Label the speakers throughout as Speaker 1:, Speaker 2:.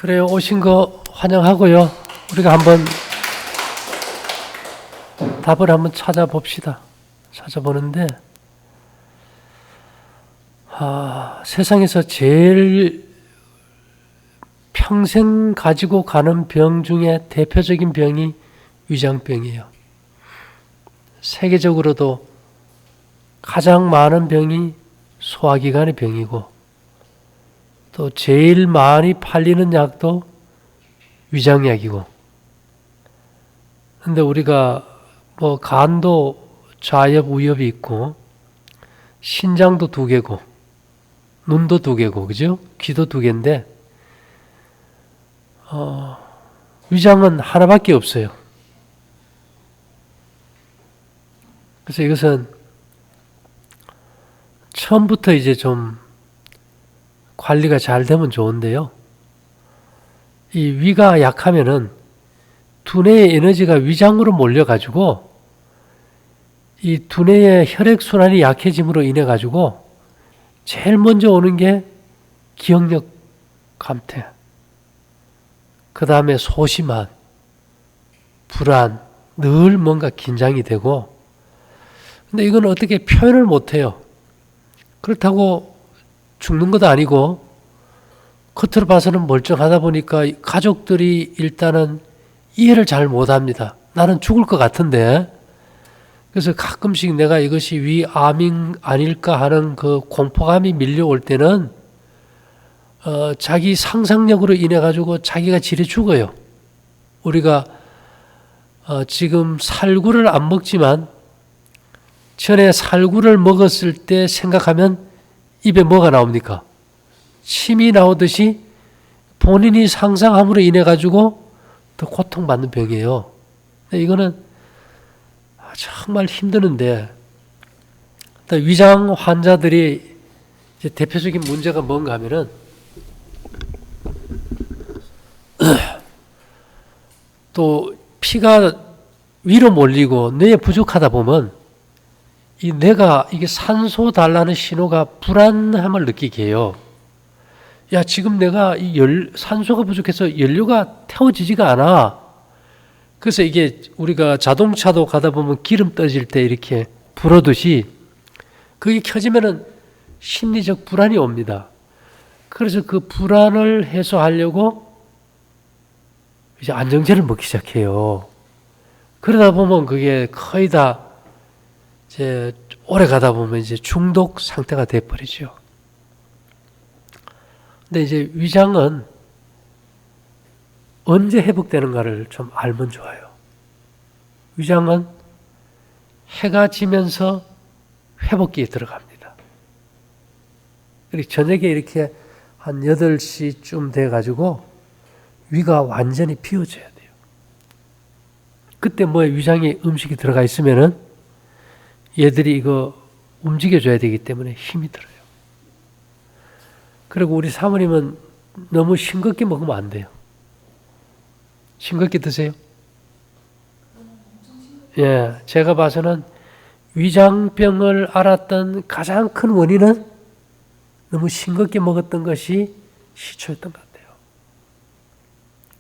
Speaker 1: 그래요. 오신 거 환영하고요. 우리가 한번 답을 한번 찾아봅시다. 찾아보는데, 세상에서 제일 평생 가지고 가는 병 중에 대표적인 병이 위장병이에요. 세계적으로도 가장 많은 병이 소화기관의 병이고, 또 제일 많이 팔리는 약도 위장약이고. 근데 우리가 간도 좌엽, 우엽이 있고, 신장도 2개고, 눈도 2개고, 그죠? 귀도 2개인데, 위장은 하나밖에 없어요. 그래서 이것은 처음부터 이제 좀 관리가 잘 되면 좋은데요. 이 위가 약하면은 두뇌의 에너지가 위장으로 몰려가지고 이 두뇌의 혈액순환이 약해짐으로 인해 가지고 제일 먼저 오는 게 기억력 감퇴, 그 다음에 소심한, 불안, 늘 뭔가 긴장이 되고. 근데 이건 어떻게 표현을 못해요. 그렇다고 죽는 것도 아니고, 겉으로 봐서는 멀쩡하다 보니까 가족들이 일단은 이해를 잘 못합니다. 나는 죽을 것 같은데. 그래서 가끔씩 내가 이것이 위암이 아닐까 하는 그 공포감이 밀려올 때는 자기 상상력으로 인해 가지고 자기가 지레 죽어요. 우리가 지금 살구를 안 먹지만 전에 살구를 먹었을 때 생각하면 입에 뭐가 나옵니까? 침이 나오듯이 본인이 상상함으로 인해 가지고 더 고통받는 병이에요. 이거는 정말 힘드는데, 위장 환자들이 이제 대표적인 문제가 뭔가 하면은 또 피가 위로 몰리고 뇌에 부족하다 보면 이 뇌가 이게 산소 달라는 신호가 불안함을 느끼게 해요. 야, 지금 내가 산소가 부족해서 연료가 태워지지가 않아. 그래서 이게 우리가 자동차도 가다 보면 기름 떨어질 때 이렇게 불어듯이 그게 켜지면은 심리적 불안이 옵니다. 그래서 그 불안을 해소하려고 이제 안정제를 먹기 시작해요. 그러다 보면 그게 거의 다 이제 오래 가다 보면 이제 중독 상태가 돼버리죠. 근데 이제 위장은 언제 회복되는가를 좀 알면 좋아요. 위장은 해가 지면서 회복기에 들어갑니다. 그리고 저녁에 이렇게 한 8시쯤 돼가지고 위가 완전히 비워져야 돼요. 그때 위장에 음식이 들어가 있으면은 얘들이 이거 움직여줘야 되기 때문에 힘이 들어요. 그리고 우리 사모님은 너무 싱겁게 먹으면 안 돼요. 싱겁게 드세요? 예, 제가 봐서는 위장병을 앓았던 가장 큰 원인은 너무 싱겁게 먹었던 것이 시초였던 것 같아요.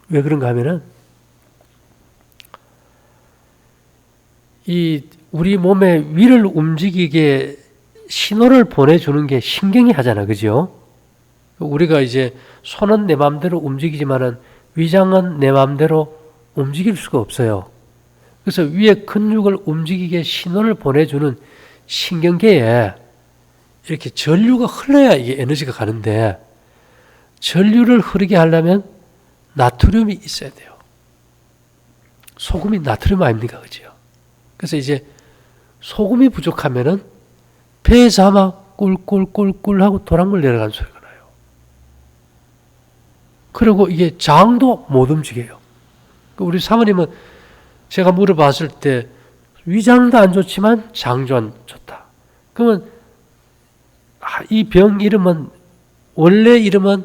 Speaker 1: 왜 그런가 하면은 이 우리 몸의 위를 움직이게 신호를 보내주는 게 신경이 하잖아, 그죠? 우리가 이제 손은 내 마음대로 움직이지만은 위장은 내 마음대로 움직일 수가 없어요. 그래서 위의 근육을 움직이게 신호를 보내주는 신경계에 이렇게 전류가 흘러야 이게 에너지가 가는데, 전류를 흐르게 하려면 나트륨이 있어야 돼요. 소금이 나트륨 아닙니까? 그죠? 그래서 이제 소금이 부족하면은 배에서 아마 꿀꿀꿀꿀 하고 도랑물 내려가는 소리가 나요. 그리고 이게 장도 못 움직여요. 우리 사모님은 제가 물어봤을 때 위장도 안 좋지만 장도 안 좋다. 그러면 이 병 이름은, 원래 이름은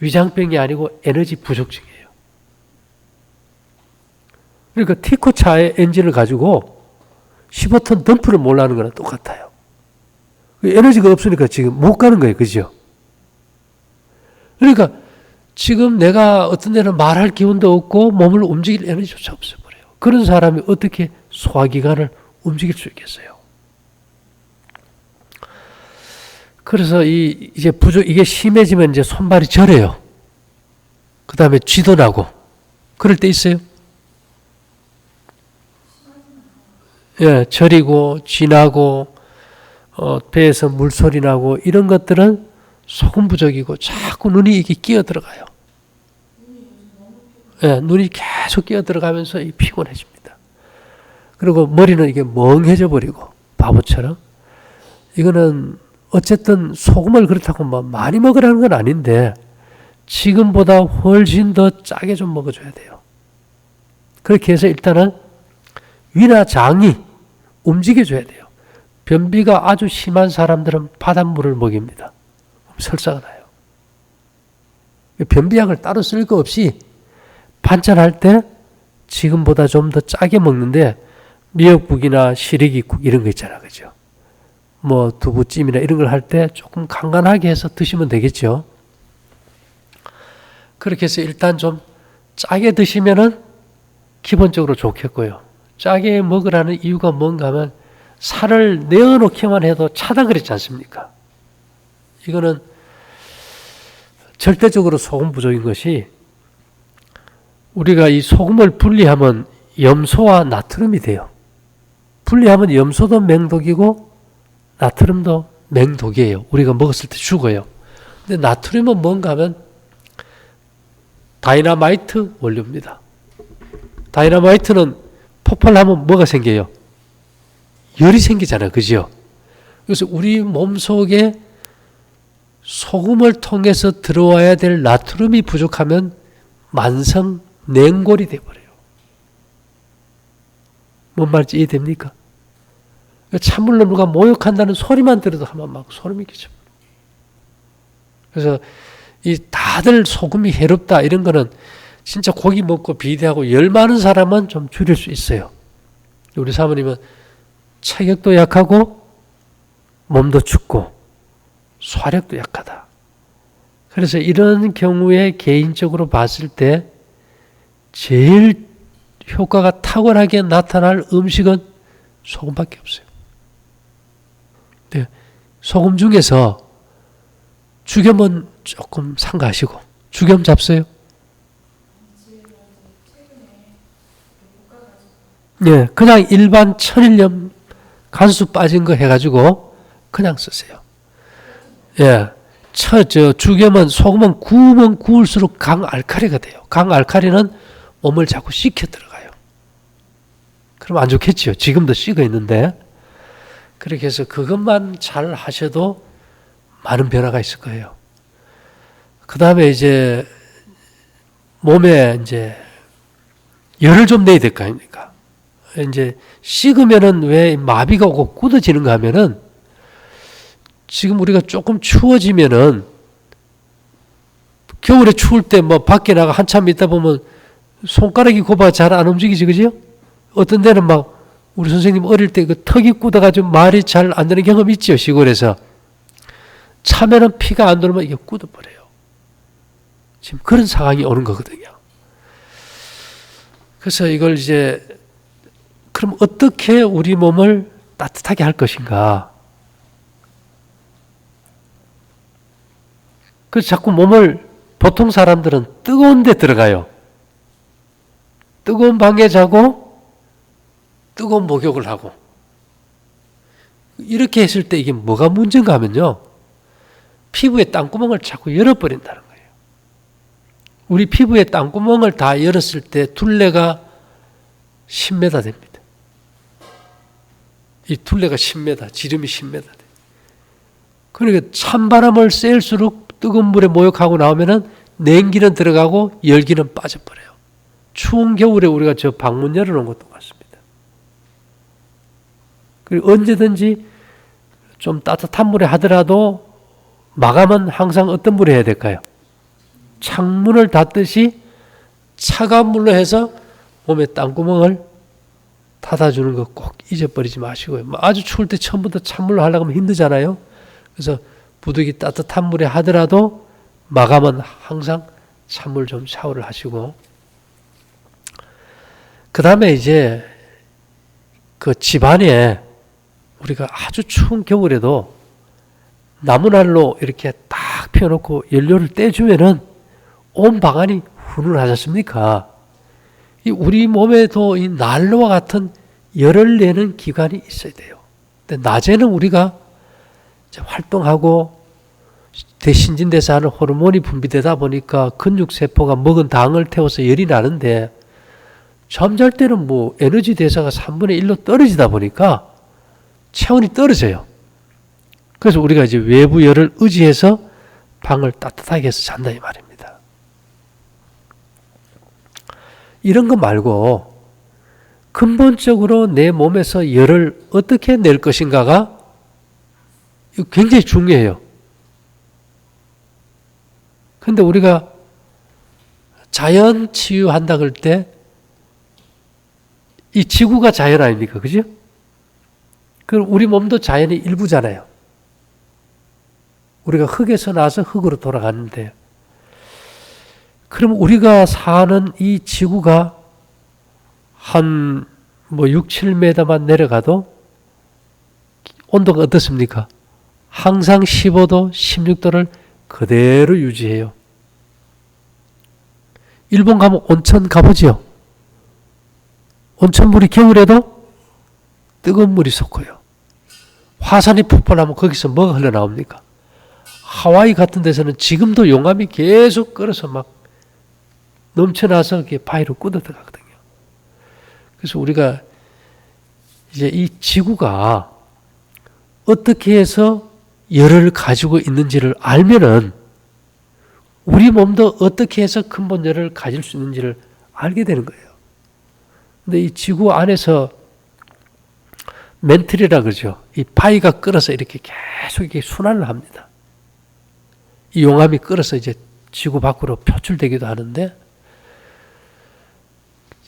Speaker 1: 위장병이 아니고 에너지 부족증이에요. 그러니까 티코차의 엔진을 가지고 15톤 덤프를 몰라는 거랑 똑같아요. 에너지가 없으니까 지금 못 가는 거예요. 그죠? 그러니까 지금 내가 어떤 데는 말할 기운도 없고 몸을 움직일 에너지조차 없어버려요. 그런 사람이 어떻게 소화기관을 움직일 수 있겠어요? 그래서 이제 이게 심해지면 이제 손발이 저려요. 그 다음에 쥐도 나고. 그럴 때 있어요? 예, 저리고, 쥐 나고, 배에서 물소리 나고, 이런 것들은 소금 부족이고, 자꾸 눈이 이게 끼어 들어가요. 예, 눈이 계속 끼어 들어가면서 피곤해집니다. 그리고 머리는 이게 멍해져 버리고, 바보처럼. 이거는 어쨌든 소금을 그렇다고 뭐 많이 먹으라는 건 아닌데, 지금보다 훨씬 더 짜게 좀 먹어줘야 돼요. 그렇게 해서 일단은 위나 장이 움직여줘야 돼요. 변비가 아주 심한 사람들은 바닷물을 먹입니다. 설사가 나요. 변비약을 따로 쓸 거 없이 반찬할 때 지금보다 좀 더 짜게 먹는데 미역국이나 시래기국 이런 거 있잖아. 그죠? 뭐 두부찜이나 이런 걸 할 때 조금 간간하게 해서 드시면 되겠죠. 그렇게 해서 일단 좀 짜게 드시면은 기본적으로 좋겠고요. 짜게 먹으라는 이유가 뭔가 하면 살을 내어놓기만 해도 차다 그랬지 않습니까? 이거는 절대적으로 소금 부족인 것이 우리가 이 소금을 분리하면 염소와 나트륨이 돼요. 분리하면 염소도 맹독이고 나트륨도 맹독이에요. 우리가 먹었을 때 죽어요. 근데 나트륨은 뭔가 하면 다이너마이트 원료입니다. 다이너마이트는 폭발하면 뭐가 생겨요? 열이 생기잖아요. 그죠? 그래서 우리 몸속에 소금을 통해서 들어와야 될 나트륨이 부족하면 만성 냉골이 되어버려요. 뭔 말인지 이해됩니까? 찬물로 누가 모욕한다는 소리만 들어도 한번 막 소름이 끼쳐. 그래서 이 다들 소금이 해롭다 이런 거는 진짜 고기 먹고 비대하고 열 많은 사람은 좀 줄일 수 있어요. 우리 사모님은 체격도 약하고 몸도 춥고 소화력도 약하다. 그래서 이런 경우에 개인적으로 봤을 때 제일 효과가 탁월하게 나타날 음식은 소금밖에 없어요. 네. 소금 중에서 죽염은 조금 삼가하시고 죽염 잡어요? 네, 그냥 일반 천일염 간수 빠진 거 해가지고 그냥 쓰세요. 예, 죽염은 소금은 구우면 구울수록 강알칼리가 돼요. 강알칼리는 몸을 자꾸 식혀 들어가요. 그럼 안 좋겠죠. 지금도 식어 있는데. 그렇게 해서 그것만 잘 하셔도 많은 변화가 있을 거예요. 그 다음에 이제 몸에 이제 열을 좀 내야 될 거 아닙니까? 이제 식으면은 왜 마비가 오고 굳어지는가 하면은 지금 우리가 조금 추워지면은 겨울에 추울 때 뭐 밖에 나가 한참 있다 보면 손가락이 곱아 잘 안 움직이지, 그죠? 어떤 데는 막 우리 선생님 어릴 때 그 턱이 굳어가지고 말이 잘 안 되는 경험 있죠, 시골에서. 차면은 피가 안 돌면 이게 굳어버려요. 지금 그런 상황이 오는 거거든요. 그래서 이걸 이제 그럼 어떻게 우리 몸을 따뜻하게 할 것인가? 그래서 자꾸 몸을 보통 사람들은 뜨거운 데 들어가요. 뜨거운 방에 자고 뜨거운 목욕을 하고 이렇게 했을 때 이게 뭐가 문제인가 하면요. 피부에 땅구멍을 자꾸 열어버린다는 거예요. 우리 피부에 땅구멍을 다 열었을 때 둘레가 10m 됩니다. 이 둘레가 10m, 지름이 10m 돼요. 그러니까 찬바람을 쐴수록 뜨거운 물에 목욕하고 나오면은 냉기는 들어가고 열기는 빠져버려요. 추운 겨울에 우리가 저 방문 열어놓은 것도 같습니다. 그리고 언제든지 좀 따뜻한 물에 하더라도 마감은 항상 어떤 물에 해야 될까요? 창문을 닫듯이 차가운 물로 해서 몸에 땅구멍을 닫아주는 거 꼭 잊어버리지 마시고요. 아주 추울 때 처음부터 찬물로 하려고 하면 힘들잖아요. 그래서 부득이 따뜻한 물에 하더라도 마감은 항상 찬물 좀 샤워를 하시고, 그 다음에 이제 그 집안에 우리가 아주 추운 겨울에도 나무난로 이렇게 딱 펴놓고 연료를 떼주면은 온 방안이 훈훈하지 않습니까? 우리 몸에도 이 난로와 같은 열을 내는 기관이 있어야 돼요. 근데 낮에는 우리가 활동하고 대신진대사하는 호르몬이 분비되다 보니까 근육세포가 먹은 당을 태워서 열이 나는데, 잠잘 때는 뭐 에너지 대사가 3분의 1로 떨어지다 보니까 체온이 떨어져요. 그래서 우리가 이제 외부 열을 의지해서 방을 따뜻하게 해서 잔다 이 말입니다. 이런 거 말고 근본적으로 내 몸에서 열을 어떻게 낼 것인가가 굉장히 중요해요. 근데 우리가 자연 치유한다 그럴 때 이 지구가 자연 아닙니까? 그죠? 그럼 우리 몸도 자연의 일부잖아요. 우리가 흙에서 나서 흙으로 돌아가는데, 그럼 우리가 사는 이 지구가 한 뭐 6, 7m만 내려가도 온도가 어떻습니까? 항상 15도, 16도를 그대로 유지해요. 일본 가면 온천 가보지요? 온천물이 겨울에도 뜨거운 물이 솟고요. 화산이 폭발하면 거기서 뭐가 흘러나옵니까? 하와이 같은 데서는 지금도 용암이 계속 끓어서 막 넘쳐나서 이렇게 바위로 꽂아 들어가거든요. 그래서 우리가 이제 이 지구가 어떻게 해서 열을 가지고 있는지를 알면은 우리 몸도 어떻게 해서 근본 열을 가질 수 있는지를 알게 되는 거예요. 근데 이 지구 안에서 멘틀이라 그러죠. 이 바위가 끓어서 이렇게 계속 이렇게 순환을 합니다. 이 용암이 끓어서 이제 지구 밖으로 표출되기도 하는데,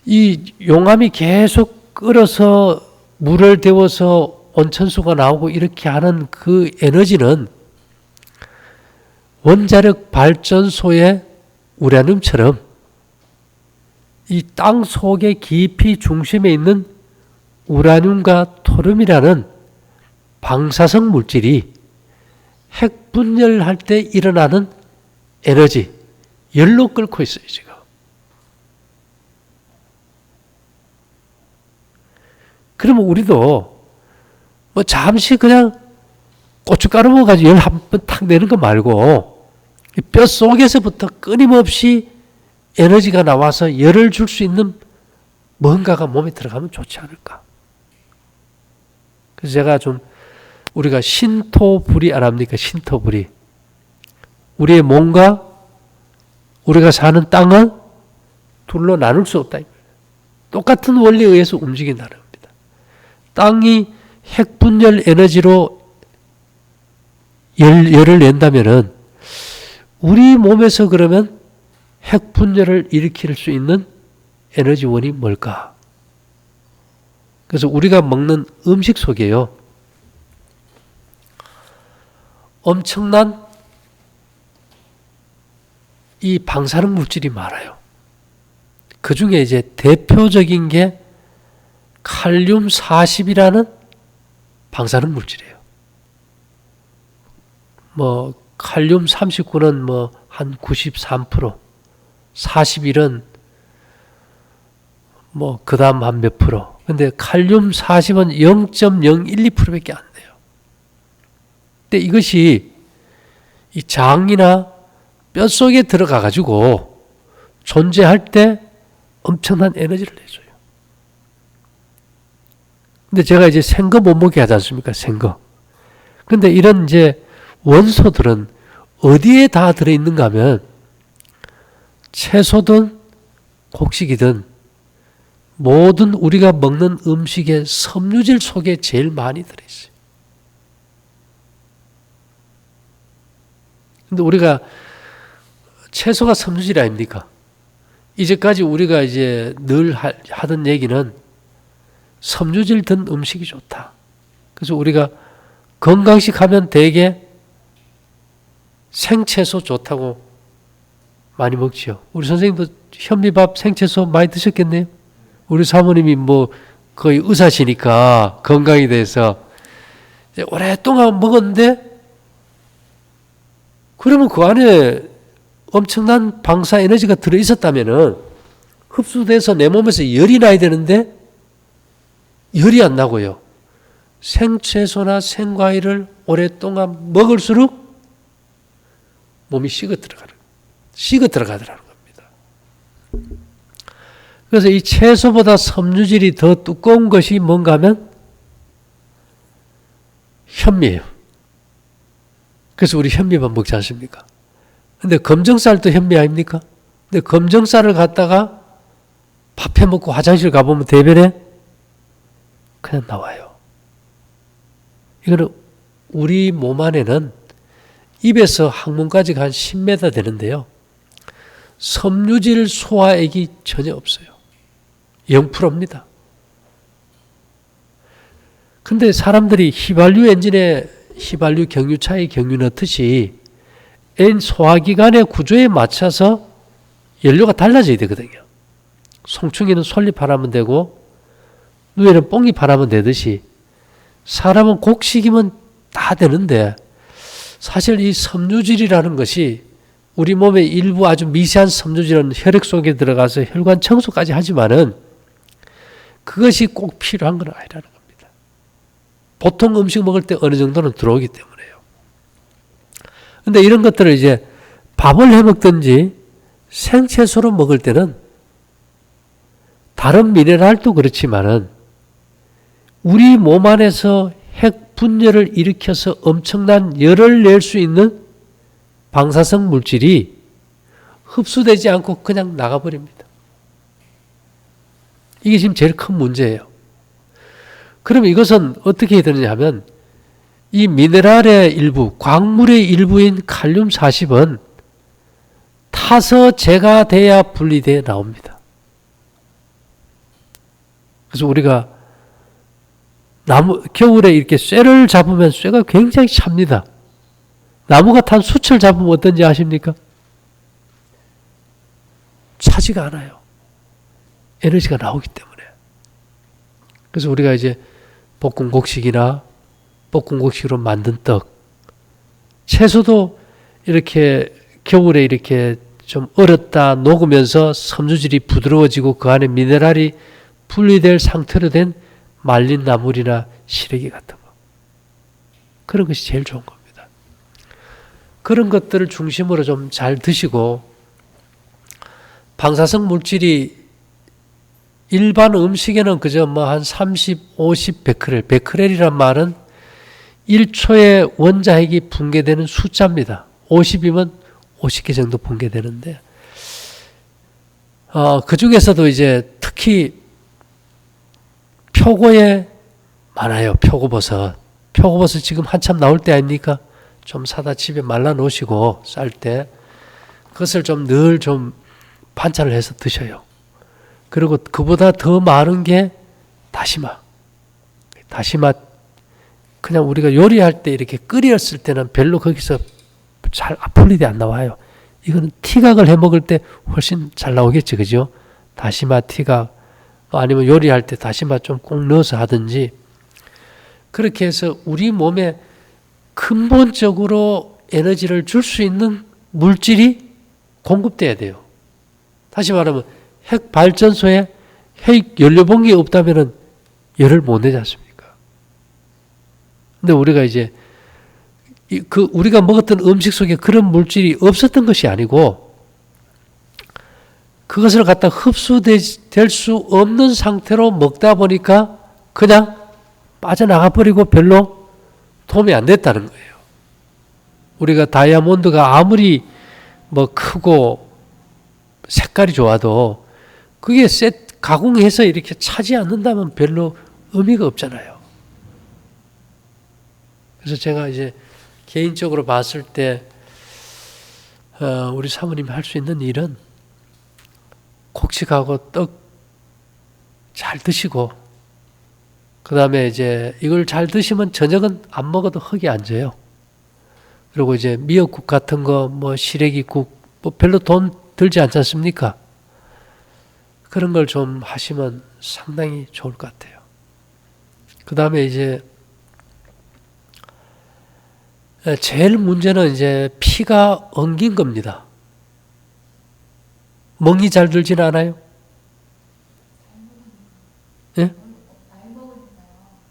Speaker 1: 이 용암이 계속 끓어서 물을 데워서 온천수가 나오고 이렇게 하는 그 에너지는 원자력 발전소의 우라늄처럼 이 땅 속의 깊이 중심에 있는 우라늄과 토륨이라는 방사성 물질이 핵 분열할 때 일어나는 에너지, 열로 끓고 있어요, 지금. 그러면 우리도 뭐 잠시 그냥 고춧가루 먹어가지고 열 한 번 탁 내는 거 말고 뼈 속에서부터 끊임없이 에너지가 나와서 열을 줄 수 있는 뭔가가 몸에 들어가면 좋지 않을까. 그래서 제가 좀 우리가 신토불이 안 합니까? 신토불이. 우리의 몸과 우리가 사는 땅을 둘로 나눌 수 없다. 똑같은 원리에 의해서 움직인다는 겁니다. 땅이 핵분열 에너지로 열을 낸다면은 우리 몸에서 그러면 핵분열을 일으킬 수 있는 에너지원이 뭘까? 그래서 우리가 먹는 음식 속에요, 엄청난 이 방사능 물질이 많아요. 그 중에 이제 대표적인 게 칼륨 40이라는 방사능 물질이에요. 뭐 칼륨 39는 뭐 한 93%, 41은 뭐 그 다음 한 몇 프로. 근데 칼륨 40은 0.012%밖에 안 돼요. 근데 이것이 이 장이나 뼈 속에 들어가 가지고 존재할 때 엄청난 에너지를 내줘요. 근데 제가 이제 생거 못 먹게 하지 않습니까? 생거. 근데 이런 이제 원소들은 어디에 다 들어있는가 하면 채소든 곡식이든 모든 우리가 먹는 음식의 섬유질 속에 제일 많이 들어있어요. 근데 우리가 채소가 섬유질 아닙니까? 이제까지 우리가 이제 늘 하던 얘기는 섬유질 든 음식이 좋다. 그래서 우리가 건강식 하면 대개 생채소 좋다고 많이 먹지요. 우리 선생님도 현미밥 생채소 많이 드셨겠네요. 우리 사모님이 뭐 거의 의사시니까 건강에 대해서 이제 오랫동안 먹었는데 그러면 그 안에 엄청난 방사 에너지가 들어있었다면은 흡수돼서 내 몸에서 열이 나야 되는데 열이 안 나고요. 생채소나 생과일을 오랫동안 먹을수록 몸이 식어 들어가더라는 겁니다. 그래서 이 채소보다 섬유질이 더 두꺼운 것이 뭔가 하면 현미예요. 그래서 우리 현미밥 먹지 않습니까? 근데 검정쌀도 현미 아닙니까? 근데 검정쌀을 갖다가 밥해 먹고 화장실 가보면 대변에 그냥 나와요. 이거는 우리 몸 안에는 입에서 항문까지가 한 10m 되는데요. 섬유질 소화액이 전혀 없어요. 0%입니다. 근데 사람들이 휘발유 엔진에 휘발유 경유차에 경유 넣듯이 소화기관의 구조에 맞춰서 연료가 달라져야 되거든요. 송충이는 솔잎하라면 되고 누에는 뽕잎하라면 되듯이 사람은 곡식이면 다 되는데 사실 이 섬유질이라는 것이 우리 몸의 일부 아주 미세한 섬유질은 혈액 속에 들어가서 혈관 청소까지 하지만은 그것이 꼭 필요한 건 아니라는 겁니다. 보통 음식 먹을 때 어느 정도는 들어오기 때문에요. 근데 이런 것들을 이제 밥을 해 먹든지 생채소로 먹을 때는 다른 미네랄도 그렇지만은 우리 몸 안에서 핵 분열을 일으켜서 엄청난 열을 낼 수 있는 방사성 물질이 흡수되지 않고 그냥 나가버립니다. 이게 지금 제일 큰 문제예요. 그럼 이것은 어떻게 해야 되느냐 하면 이 미네랄의 일부, 광물의 일부인 칼륨 40은 타서 재가 돼야 분리되어 나옵니다. 그래서 우리가 겨울에 이렇게 쇠를 잡으면 쇠가 굉장히 찹니다. 나무가 탄 숯을 잡으면 어떤지 아십니까? 차지가 않아요. 에너지가 나오기 때문에. 그래서 우리가 이제 볶음곡식이나 볶음곡식으로 만든 떡, 채소도 이렇게 겨울에 이렇게 좀 얼었다 녹으면서 섬유질이 부드러워지고 그 안에 미네랄이 분리될 상태로 된 말린 나물이나 시래기 같은 거. 그런 것이 제일 좋은 겁니다. 그런 것들을 중심으로 좀 잘 드시고 방사성 물질이 일반 음식에는 그저 뭐 한 30, 50 베크렐. 베크렐이란 말은 1초에 원자핵이 붕괴되는 숫자입니다. 50이면 50개 정도 붕괴되는데 그 중에서도 이제 특히 표고에 많아요. 표고버섯. 표고버섯 지금 한참 나올 때 아닙니까? 좀 사다 집에 말라 놓으시고 쌀 때 그것을 좀 늘 좀 반찬을 해서 드셔요. 그리고 그보다 더 많은 게 다시마. 다시마 그냥 우리가 요리할 때 이렇게 끓였을 때는 별로 거기서 잘 분리돼 안 나와요. 이거는 티각을 해 먹을 때 훨씬 잘 나오겠지, 그죠? 다시마 티각 아니면 요리할 때 다시마 좀 꼭 넣어서 하든지 그렇게 해서 우리 몸에 근본적으로 에너지를 줄 수 있는 물질이 공급돼야 돼요. 다시 말하면 핵 발전소에 핵 연료봉이 없다면 열을 못 내지 않습니까? 근데 우리가 이제 우리가 먹었던 음식 속에 그런 물질이 없었던 것이 아니고 그것을 갖다 흡수될 수 없는 상태로 먹다 보니까 그냥 빠져나가 버리고 별로 도움이 안 됐다는 거예요. 우리가 다이아몬드가 아무리 뭐 크고 색깔이 좋아도 그게 가공해서 이렇게 차지 않는다면 별로 의미가 없잖아요. 그래서 제가 이제 개인적으로 봤을 때 우리 사모님이 할 수 있는 일은 곡식하고 떡 잘 드시고 그 다음에 이제 이걸 잘 드시면 저녁은 안 먹어도 흙이 안 져요. 그리고 이제 미역국 같은 거 뭐 시래기국 뭐 별로 돈 들지 않지 않습니까? 그런 걸 좀 하시면 상당히 좋을 것 같아요. 그 다음에 이제 제일 문제는 이제 피가 엉긴 겁니다. 멍이 잘 들지는 않아요? 예?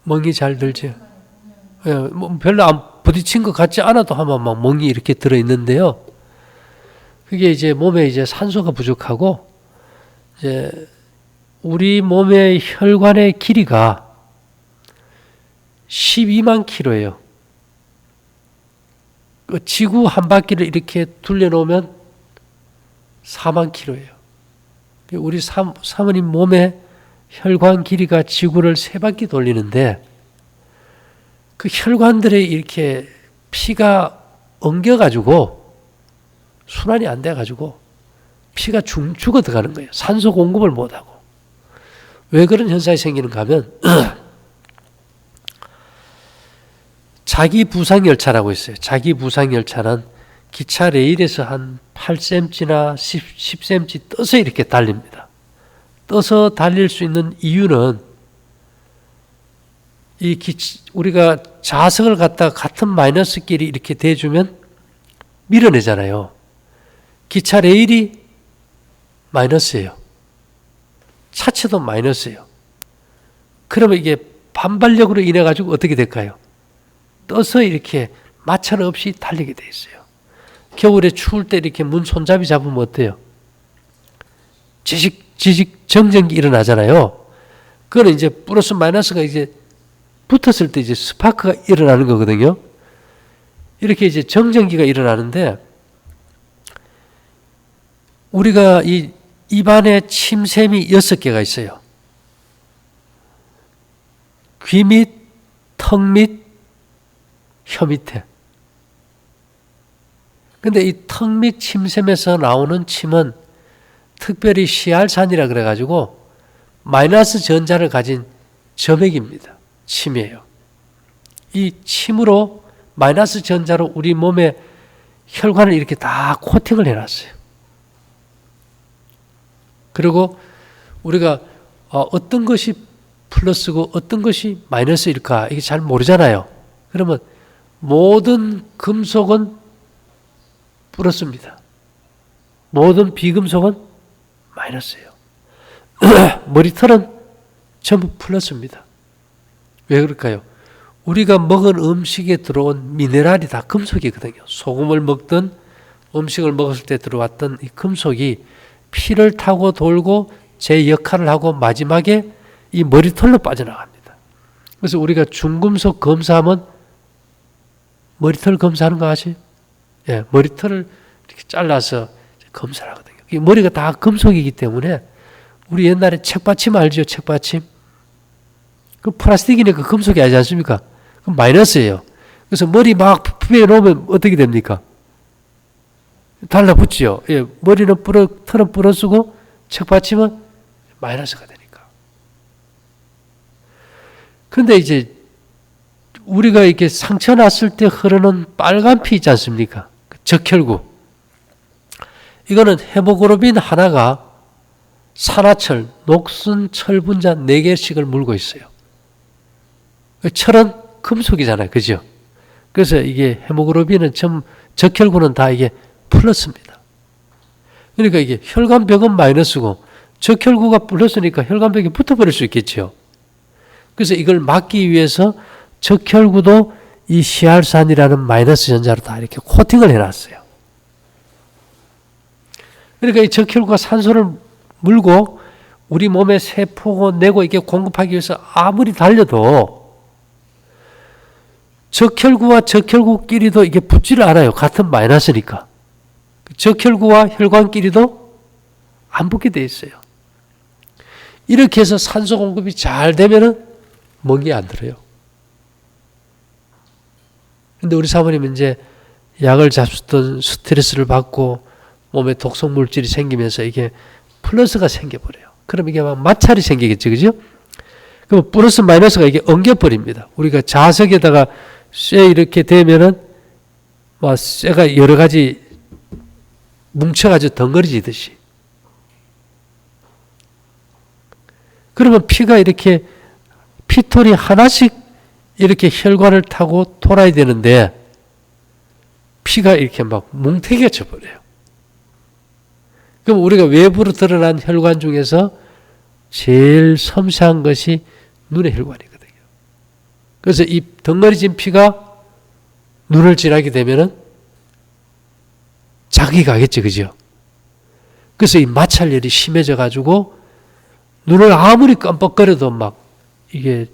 Speaker 1: 멍이 잘 들지? 예, 뭐 별로 안 부딪힌 것 같지 않아도 하면 막 멍이 이렇게 들어있는데요. 그게 이제 몸에 이제 산소가 부족하고, 이제 우리 몸의 혈관의 길이가 12만 킬로예요. 그 지구 한 바퀴를 이렇게 둘러놓으면 4만 킬로예요. 우리 사모님 몸의 혈관 길이가 지구를 3바퀴 돌리는데, 그 혈관들에 이렇게 피가 엉겨가지고 순환이 안 돼가지고 피가 죽어 들어가는 거예요. 산소 공급을 못하고. 왜 그런 현상이 생기는가 하면 자기부상열차라고 있어요. 자기부상열차는 기차 레일에서 한 8cm나 10cm 떠서 이렇게 달립니다. 떠서 달릴 수 있는 이유는 우리가 자석을 갖다가 같은 마이너스끼리 이렇게 대주면 밀어내잖아요. 기차 레일이 마이너스예요. 차체도 마이너스예요. 그러면 이게 반발력으로 인해 가지고 어떻게 될까요? 떠서 이렇게 마찰 없이 달리게 돼 있어요. 겨울에 추울 때 이렇게 문 손잡이 잡으면 어때요? 지직 정전기 일어나잖아요. 그거는 이제 플러스 마이너스가 이제 붙었을 때 이제 스파크가 일어나는 거거든요. 이렇게 이제 정전기가 일어나는데, 우리가 이 입안에 침샘이 6개가 있어요. 귀 밑, 턱 밑, 혀 밑에. 근데 이 턱 밑 침샘에서 나오는 침은 특별히 시알산이라 그래가지고 마이너스 전자를 가진 점액입니다. 침이에요. 이 침으로 마이너스 전자로 우리 몸의 혈관을 이렇게 다 코팅을 해놨어요. 그리고 우리가 어떤 것이 플러스고 어떤 것이 마이너스일까 이게 잘 모르잖아요. 그러면 모든 금속은 플러스입니다. 모든 비금속은 마이너스예요. 머리털은 전부 플러스입니다. 왜 그럴까요? 우리가 먹은 음식에 들어온 미네랄이 다 금속이거든요. 소금을 먹든 음식을 먹었을 때 들어왔던 이 금속이 피를 타고 돌고 제 역할을 하고 마지막에 이 머리털로 빠져나갑니다. 그래서 우리가 중금속 검사하면 머리털 검사하는 거 아세요? 예, 머리털을 이렇게 잘라서 검사를 하거든요. 이 머리가 다 금속이기 때문에 우리 옛날에 책받침 알죠? 책받침. 그 플라스틱이니까 금속이 아니지 않습니까? 그럼 마이너스예요. 그래서 머리 막 부에 놓으면 어떻게 됩니까? 달라붙지요. 예, 머리는 털은 플러스고 책받침은 마이너스가 되니까. 그런데 이제 우리가 이렇게 상처 났을 때 흐르는 빨간 피 있지 않습니까? 적혈구. 이거는 헤모글로빈 하나가 산화철, 녹슨, 철분자 4개씩을 물고 있어요. 철은 금속이잖아요. 그죠? 그래서 이게 헤모글로빈은 적혈구는 다 이게 플러스입니다. 그러니까 이게 혈관벽은 마이너스고 적혈구가 플러스니까 혈관벽에 붙어버릴 수 있겠죠. 그래서 이걸 막기 위해서 적혈구도 이 시알산이라는 마이너스 전자로 다 이렇게 코팅을 해놨어요. 그러니까 이 적혈구가 산소를 물고 우리 몸에 세포고 내고 이게 공급하기 위해서 아무리 달려도 적혈구와 적혈구끼리도 이게 붙지를 않아요. 같은 마이너스니까. 적혈구와 혈관끼리도 안 붙게 돼 있어요. 이렇게 해서 산소 공급이 잘 되면은 멍이 안 들어요. 근데 우리 사모님은 이제 약을 잡수던 스트레스를 받고 몸에 독성 물질이 생기면서 이게 플러스가 생겨버려요. 그럼 이게 막 마찰이 생기겠죠. 그죠? 그럼 플러스 마이너스가 이게 엉겨버립니다. 우리가 자석에다가 쇠 이렇게 되면은 막 쇠가 여러 가지 뭉쳐가지고 덩그러지듯이. 그러면 피가 이렇게 피톨이 하나씩 이렇게 혈관을 타고 돌아야 되는데 피가 이렇게 막 뭉태기가 쳐버려요. 그럼 우리가 외부로 드러난 혈관 중에서 제일 섬세한 것이 눈의 혈관이거든요. 그래서 이 덩어리진 피가 눈을 지나게 되면은 자극이 가겠죠, 그죠? 그래서 이 마찰열이 심해져 가지고 눈을 아무리 깜빡거려도 막 이게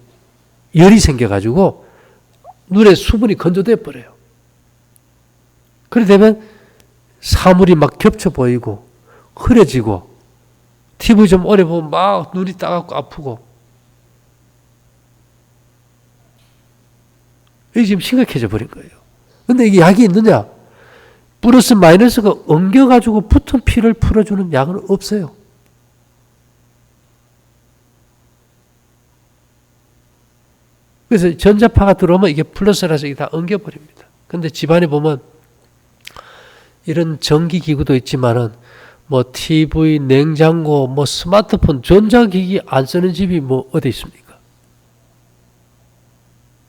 Speaker 1: 열이 생겨 가지고 눈에 수분이 건조돼 버려요. 그래 되면 사물이 막 겹쳐 보이고 흐려지고 TV 좀 오래 보면 막 눈이 따갑고 아프고 이게 지금 심각해져 버린 거예요. 근데 이게 약이 있느냐? 플러스 마이너스가 엉겨가지고 붙은 피를 풀어주는 약은 없어요. 그래서 전자파가 들어오면 이게 플러스라서 이게 다 엉겨버립니다. 근데 집안에 보면 이런 전기기구도 있지만은 뭐 TV, 냉장고, 뭐 스마트폰, 전자기기 안 쓰는 집이 뭐 어디 있습니까?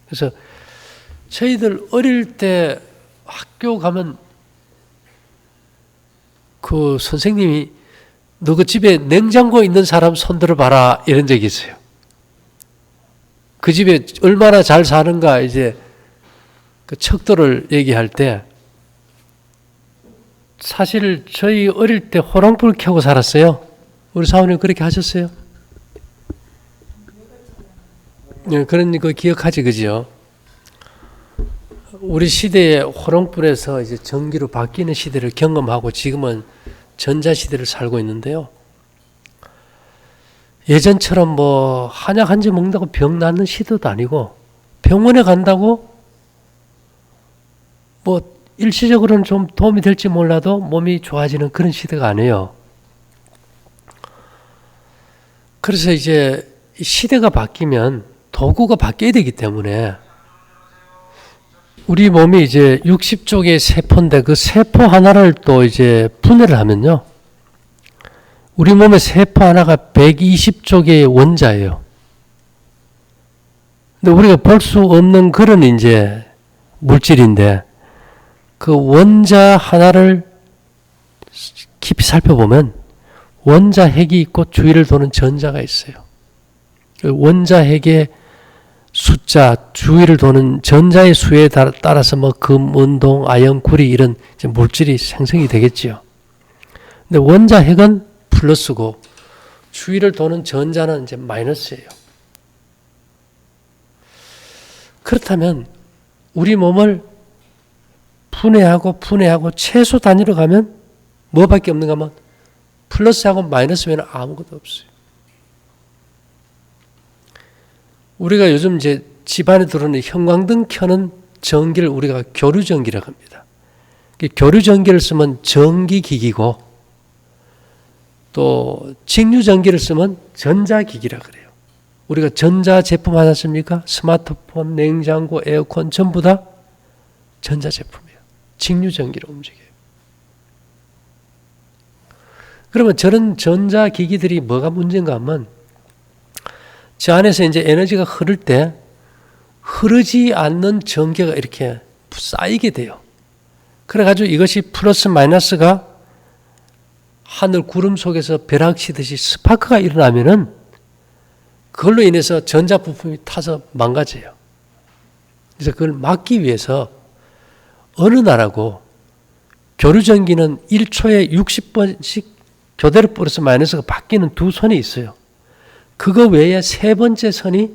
Speaker 1: 그래서 저희들 어릴 때 학교 가면 그 선생님이 너 그 집에 냉장고 있는 사람 손 들어봐라 이런 적이 있어요. 그 집에 얼마나 잘 사는가 이제 그 척도를 얘기할 때 사실 저희 어릴 때 호롱불 켜고 살았어요. 우리 사모님 그렇게 하셨어요? 네, 그런 거 기억하지, 그죠? 우리 시대에 호롱불에서 이제 전기로 바뀌는 시대를 경험하고 지금은 전자시대를 살고 있는데요. 예전처럼 뭐 한약 한 점 먹는다고 병 낫는 시대도 아니고 병원에 간다고 뭐 일시적으로는 좀 도움이 될지 몰라도 몸이 좋아지는 그런 시대가 아니에요. 그래서 이제 시대가 바뀌면 도구가 바뀌어야 되기 때문에 우리 몸이 이제 60쪽의 세포인데 그 세포 하나를 또 이제 분해를 하면요. 우리 몸의 세포 하나가 120쪽의 원자예요. 근데 우리가 볼 수 없는 그런 이제 물질인데 그 원자 하나를 깊이 살펴보면 원자 핵이 있고 주위를 도는 전자가 있어요. 원자 핵의 숫자, 주위를 도는 전자의 수에 따라서 뭐 금, 은동, 아연, 구리 이런 이제 물질이 생성이 되겠지요. 근데 원자 핵은 플러스고 주위를 도는 전자는 이제 마이너스예요. 그렇다면 우리 몸을 분해하고 최소 단위로 가면 뭐밖에 없는가 하면 플러스하고 마이너스 외에는 아무것도 없어요. 우리가 요즘 이제 집안에 들어오는 형광등 켜는 전기를 우리가 교류전기라고 합니다. 교류전기를 쓰면 전기기기고 또 직류전기를 쓰면 전자기기라고 그래요. 우리가 전자제품 하지 않습니까? 스마트폰, 냉장고, 에어컨 전부 다 전자제품이에요. 직류전기로 움직여요. 그러면 저런 전자기기들이 뭐가 문제인가 하면 저 안에서 이제 에너지가 흐를 때 흐르지 않는 전기가 이렇게 쌓이게 돼요. 그래가지고 이것이 플러스 마이너스가 하늘 구름 속에서 벼락 치듯이 스파크가 일어나면은 그걸로 인해서 전자 부품이 타서 망가져요. 그래서 그걸 막기 위해서 어느 나라고 교류전기는 1초에 60번씩 교대로 플러스 마이너스가 바뀌는 두 선이 있어요. 그거 외에 세 번째 선이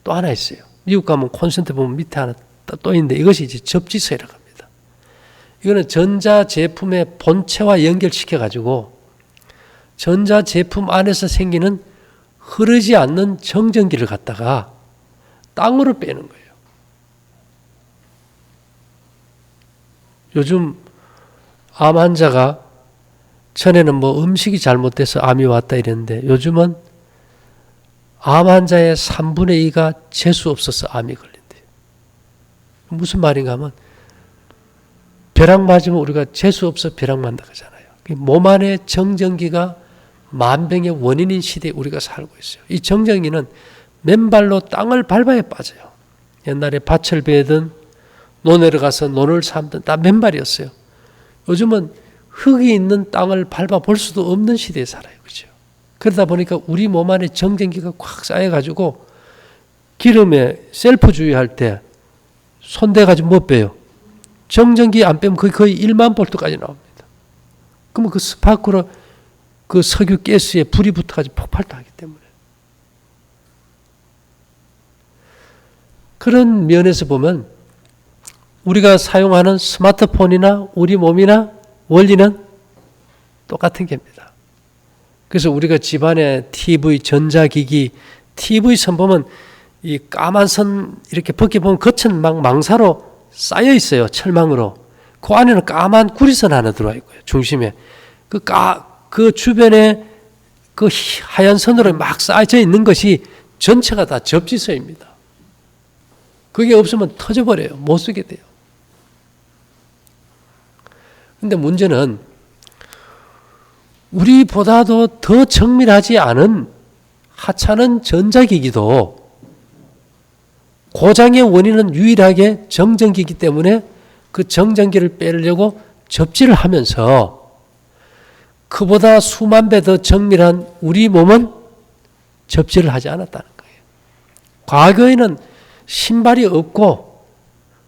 Speaker 1: 또 하나 있어요. 미국 가면 콘센트 보면 밑에 하나 또 있는데 이것이 이제 접지서라고 합니다. 이거는 전자 제품의 본체와 연결시켜가지고 전자 제품 안에서 생기는 흐르지 않는 정전기를 갖다가 땅으로 빼는 거예요. 요즘 암 환자가 전에는 뭐 음식이 잘못돼서 암이 왔다 이랬는데 요즘은 암 환자의 3분의 2가 재수 없어서 암이 걸린대요. 무슨 말인가 하면 벼락 맞으면 우리가 재수없어 벼락 맞는다 그러잖아요. 몸 안에 정전기가 만병의 원인인 시대에 우리가 살고 있어요. 이 정전기는 맨발로 땅을 밟아야 빠져요. 옛날에 밭을 베든 논에를 가서 논을 삼든 다 맨발이었어요. 요즘은 흙이 있는 땅을 밟아볼 수도 없는 시대에 살아요. 그죠? 그러다 보니까 우리 몸 안에 정전기가 꽉 쌓여가지고 기름에 셀프 주유할 때 손대가지고 못 빼요. 정전기 안 빼면 거의 1만 볼트까지 나옵니다. 그러면 그 스파크로 그 석유 가스에 불이 붙어가지고 폭발도 하기 때문에. 그런 면에서 보면 우리가 사용하는 스마트폰이나 우리 몸이나 원리는 똑같은 겁니다. 그래서 우리가 집안에 TV, 전자기기, TV 선 보면 이 까만 선 이렇게 벗겨보면 겉은 막 망사로 쌓여 있어요. 철망으로. 그 안에는 까만 구리선 하나 들어와 있고요. 중심에. 그 주변에 그 하얀 선으로 막 쌓여져 있는 것이 전체가 다 접지서입니다. 그게 없으면 터져버려요. 못 쓰게 돼요. 근데 문제는 우리보다도 더 정밀하지 않은 하찮은 전자기기도 고장의 원인은 유일하게 정전기이기 때문에 그 정전기를 빼려고 접지를 하면서 그보다 수만 배 더 정밀한 우리 몸은 접지를 하지 않았다는 거예요. 과거에는 신발이 없고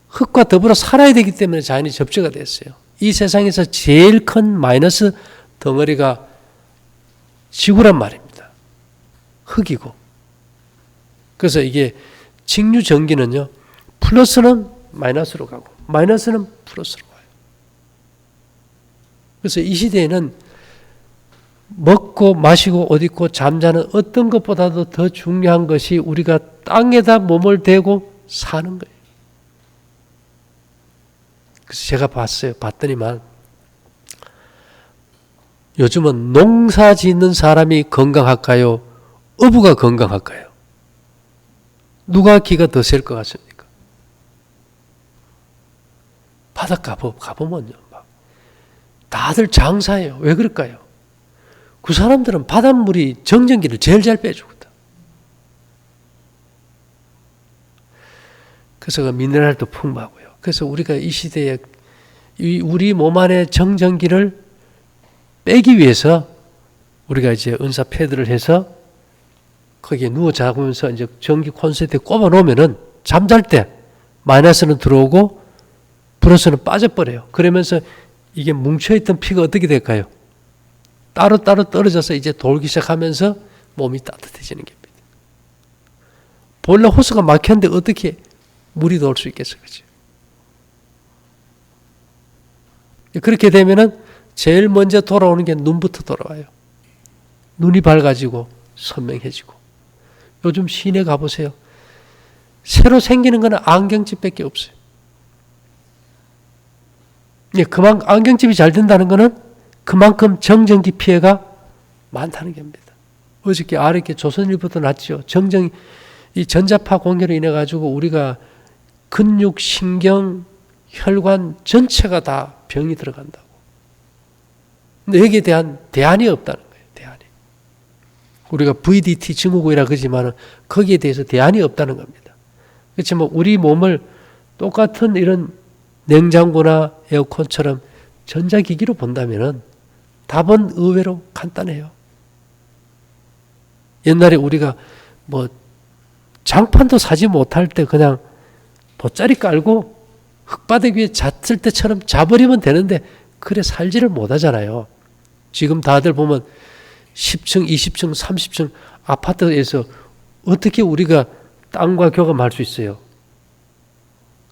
Speaker 1: 흙과 더불어 살아야 되기 때문에 자연히 접지가 됐어요. 이 세상에서 제일 큰 마이너스 덩어리가 지구란 말입니다. 흙이고. 그래서 이게 직류 전기는요, 플러스는 마이너스로 가고, 마이너스는 플러스로 가요. 그래서 이 시대에는 먹고 마시고 옷 입고 잠자는 어떤 것보다도 더 중요한 것이 우리가 땅에다 몸을 대고 사는 거예요. 그래서 제가 봤더니만 요즘은 농사 짓는 사람이 건강할까요? 어부가 건강할까요? 누가 기가 더 셀 것 같습니까? 바닷가 가보면요, 막 다들 장사해요. 왜 그럴까요? 그 사람들은 바닷물이 정전기를 제일 잘 빼주거든. 그래서 그 미네랄도 풍부하고요. 그래서 우리가 이 시대에 우리 몸 안에 정전기를 빼기 위해서 우리가 이제 은사 패드를 해서 거기에 누워 자면서 이제 전기 콘센트에 꼽아 놓으면은 잠잘 때 마이너스는 들어오고 플러스는 빠져버려요. 그러면서 이게 뭉쳐있던 피가 어떻게 될까요? 따로따로 떨어져서 이제 돌기 시작하면서 몸이 따뜻해지는 겁니다. 본래 호스가 막혔는데 어떻게 물이 돌 수 있겠어요? 그렇죠? 그렇게 되면은 제일 먼저 돌아오는 게 눈부터 돌아와요. 눈이 밝아지고 선명해지고. 요즘 시내 가보세요. 새로 생기는 거는 안경집밖에 없어요. 그만큼 안경집이 잘 된다는 거는 그만큼 정전기 피해가 많다는 겁니다. 어저께 아랫게 조선일보도 났죠. 이 전자파 공해로 인해 가지고 우리가 근육, 신경, 혈관 전체가 다 병이 들어간다고. 근데 여기에 대한 대안이 없다는 거예요. 대안이. 우리가 VDT 증후군이라 그러지만 거기에 대해서 대안이 없다는 겁니다. 그렇지만 우리 몸을 똑같은 이런 냉장고나 에어컨처럼 전자기기로 본다면 답은 의외로 간단해요. 옛날에 우리가 뭐 장판도 사지 못할 때 그냥 돗자리 깔고 흙바닥 위에 잤을 때처럼 자버리면 되는데 그래 살지를 못하잖아요. 지금 다들 보면 10층, 20층, 30층 아파트에서 어떻게 우리가 땅과 교감할 수 있어요?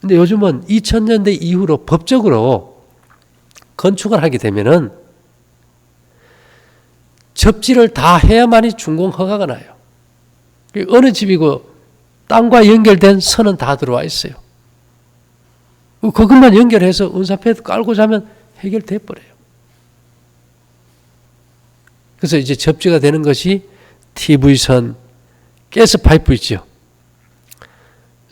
Speaker 1: 근데 요즘은 2000년대 이후로 법적으로 건축을 하게 되면은 접지를 다 해야만이 준공 허가가 나요. 어느 집이고 땅과 연결된 선은 다 들어와 있어요. 그것만 연결해서 은사패드 깔고 자면 해결돼 버려요. 그래서 이제 접지가 되는 것이 TV선, 가스 파이프 있죠.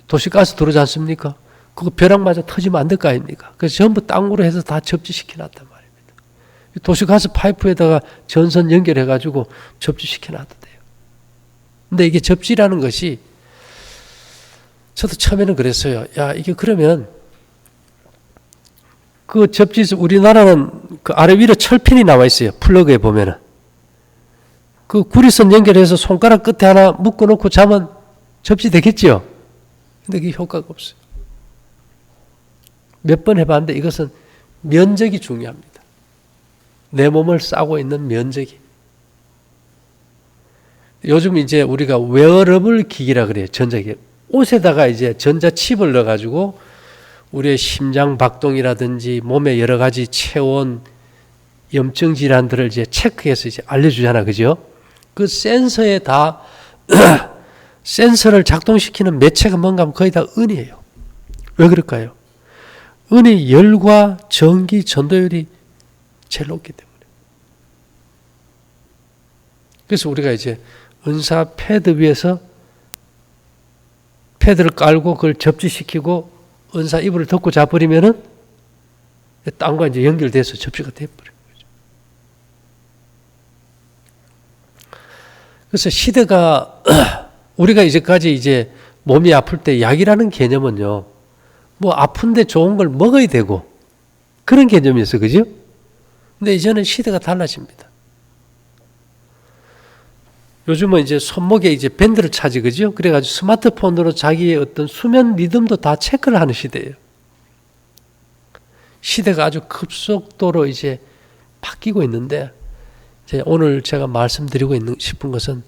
Speaker 1: 도시가스 들어오지 않습니까? 그거 벼락마저 터지면 안 될 거 아닙니까? 그래서 전부 땅으로 해서 다 접지시켜 놨단 말입니다. 도시가스 파이프에다가 전선 연결해가지고 접지시켜 놔도 돼요. 근데 이게 접지라는 것이 저도 처음에는 그랬어요. 야, 이게 그러면 그 접지에서 우리나라는 그 아래 위로 철핀이 나와 있어요. 플러그에 보면은. 그 구리선 연결해서 손가락 끝에 하나 묶어놓고 자면 접지 되겠죠? 근데 그게 효과가 없어요. 몇 번 해봤는데 이것은 면적이 중요합니다. 내 몸을 싸고 있는 면적이. 요즘 이제 우리가 웨어러블 기기라 그래요. 전자기기. 옷에다가 이제 전자칩을 넣어가지고 우리의 심장 박동이라든지 몸의 여러 가지 체온, 염증 질환들을 이제 체크해서 이제 알려주잖아. 그죠? 그 센서에 다 센서를 작동시키는 매체가 뭔가 하면 거의 다 은이에요. 왜 그럴까요? 은이 열과 전기 전도율이 제일 높기 때문에. 그래서 우리가 이제 은사 패드 위에서 패드를 깔고 그걸 접지시키고 은사 이불을 덮고 자버리면은 땅과 이제 연결돼서 접지가 돼버려요. 그래서 시대가 우리가 이제까지 이제 몸이 아플 때 약이라는 개념은요, 뭐 아픈데 좋은 걸 먹어야 되고 그런 개념이었어요. 그죠? 근데 이제는 시대가 달라집니다. 요즘은 이제 손목에 이제 밴드를 차지, 그죠? 그래가지고 스마트폰으로 자기의 어떤 수면 리듬도 다 체크를 하는 시대예요. 시대가 아주 급속도로 이제 바뀌고 있는데, 오늘 제가 말씀드리고 싶은 것은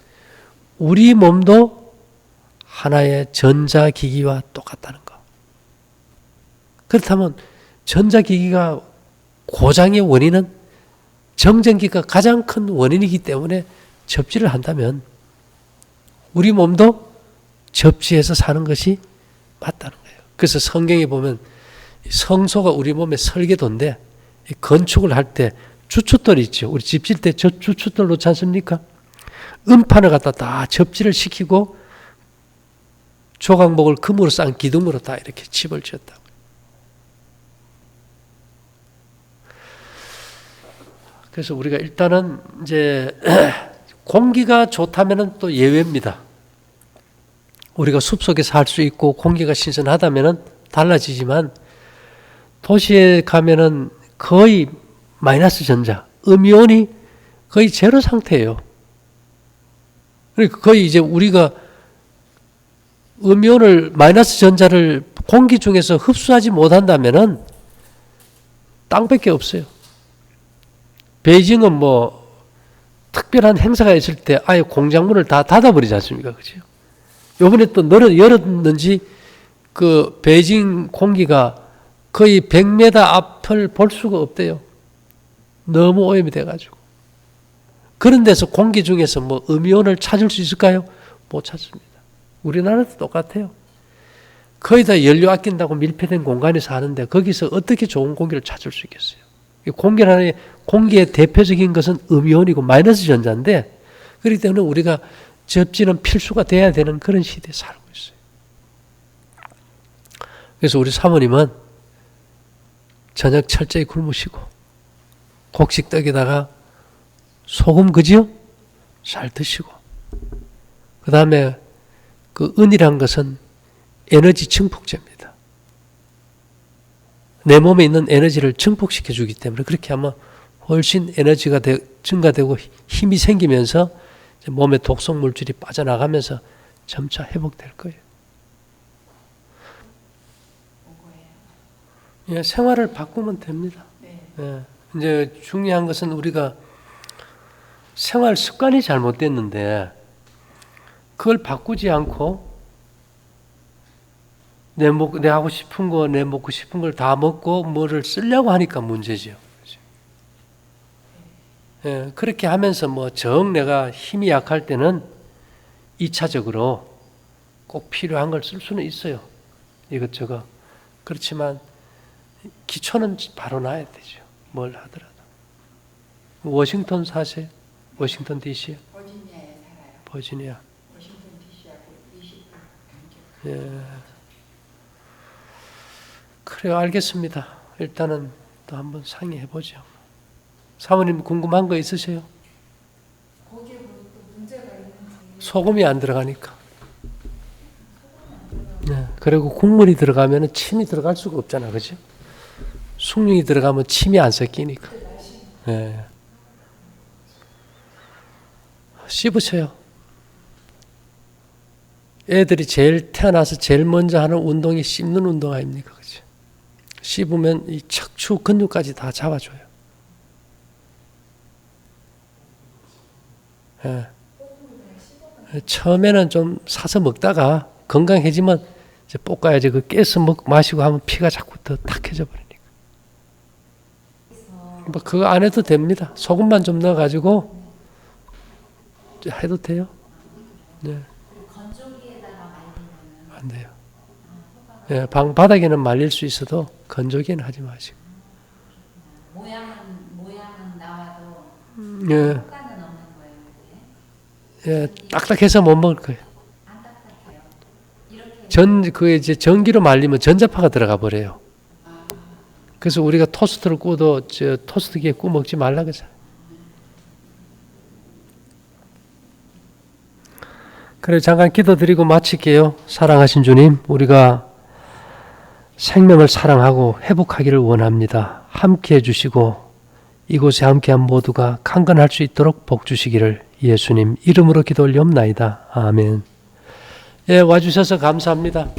Speaker 1: 우리 몸도 하나의 전자기기와 똑같다는 거. 그렇다면 전자기기가 고장의 원인은 정전기가 가장 큰 원인이기 때문에 접지를 한다면 우리 몸도 접지해서 사는 것이 맞다는 거예요. 그래서 성경에 보면 성소가 우리 몸의 설계도인데 건축을 할 때 주춧돌이 있죠. 우리 집 질 때 저 주춧돌 놓지 않습니까? 음판을 갖다 다 접지를 시키고 조각목을 금으로 싼 기둥으로 다 이렇게 집을 지었다고. 그래서 우리가 일단은 이제 공기가 좋다면은 또 예외입니다. 우리가 숲속에 살 수 있고 공기가 신선하다면은 달라지지만 도시에 가면은 거의 마이너스 전자, 음이온이 거의 제로 상태예요. 그러니까 거의 이제 우리가 음이온을 마이너스 전자를 공기 중에서 흡수하지 못한다면은 땅밖에 없어요. 베이징은 뭐 특별한 행사가 있을 때 아예 공장문을 다 닫아버리지 않습니까? 그죠? 요번에 또 열었는지 그 베이징 공기가 거의 100m 앞을 볼 수가 없대요. 너무 오염이 돼가지고. 그런 데서 공기 중에서 뭐 음이온을 찾을 수 있을까요? 못 찾습니다. 우리나라도 똑같아요. 거의 다 연료 아낀다고 밀폐된 공간에 사는데 거기서 어떻게 좋은 공기를 찾을 수 있겠어요? 공기의 대표적인 것은 음이온이고 마이너스 전자인데, 그렇기 때문에 우리가 접지는 필수가 돼야 되는 그런 시대에 살고 있어요. 그래서 우리 사모님은 저녁 철저히 굶으시고 곡식떡에다가 소금, 그지요? 잘 드시고, 그 다음에 그 은이란 것은 에너지 증폭제입니다. 내 몸에 있는 에너지를 증폭시켜 주기 때문에 그렇게 하면 훨씬 에너지가 증가되고 힘이 생기면서 몸의 독성 물질이 빠져나가면서 점차 회복될 거예요. 예, 생활을 바꾸면 됩니다. 예, 이제 중요한 것은 우리가 생활 습관이 잘못됐는데 그걸 바꾸지 않고 내 하고 싶은 거, 내 먹고 싶은 걸 다 먹고 뭐를 쓰려고 하니까 문제죠. 예, 그렇게 하면서 뭐 내가 힘이 약할 때는 2차적으로 꼭 필요한 걸 쓸 수는 있어요. 이것저것. 그렇지만 기초는 바로 놔야 되죠. 뭘 하더라도. 워싱턴 사세요? 워싱턴 DC?
Speaker 2: 버지니아에 살아요.
Speaker 1: 버지니아.
Speaker 2: 워싱턴 DC하고 20분 간격.
Speaker 1: 예. 그래요, 알겠습니다. 일단은 또 한번 상의해 보죠. 사모님 궁금한 거 있으세요?
Speaker 2: 거기에 뭐 또 문제가 있는지.
Speaker 1: 소금이 안 들어가니까. 네, 그리고 국물이 들어가면 침이 들어갈 수가 없잖아, 그죠? 숭늉이 들어가면 침이 안 섞이니까. 네. 씹으세요. 애들이 태어나서 제일 먼저 하는 운동이 씹는 운동 아닙니까? 그죠? 씹으면 이 척추 근육까지 다 잡아줘요. 예. 처음에는 좀 사서 먹다가 건강해지면 이제 볶아야지 그 깨서 마시고 하면 피가 자꾸 더 탁해져 버리니까. 뭐 그거 안 해도 됩니다. 소금만 좀 넣어가지고 해도 돼요. 네. 안 돼요. 예, 방 바닥에는 말릴 수 있어도 건조기는 하지 마시고.
Speaker 2: 모양은 나와도
Speaker 1: 예,
Speaker 2: 효과는 없는 거예요. 그게?
Speaker 1: 예, 딱딱해서 못 먹을 거예요.
Speaker 2: 안 딱딱해요. 이렇게
Speaker 1: 그 이제 전기로 말리면 전자파가 들어가 버려요. 그래서 우리가 토스트를 구워도 토스트기에 구워 먹지 말라 그러잖아요. 그래 잠깐 기도드리고 마칠게요. 사랑하신 주님, 우리가 생명을 사랑하고 회복하기를 원합니다. 함께해 주시고 이곳에 함께한 모두가 강건할 수 있도록 복 주시기를 예수님 이름으로 기도 올리옵나이다. 아멘. 예, 와주셔서 감사합니다.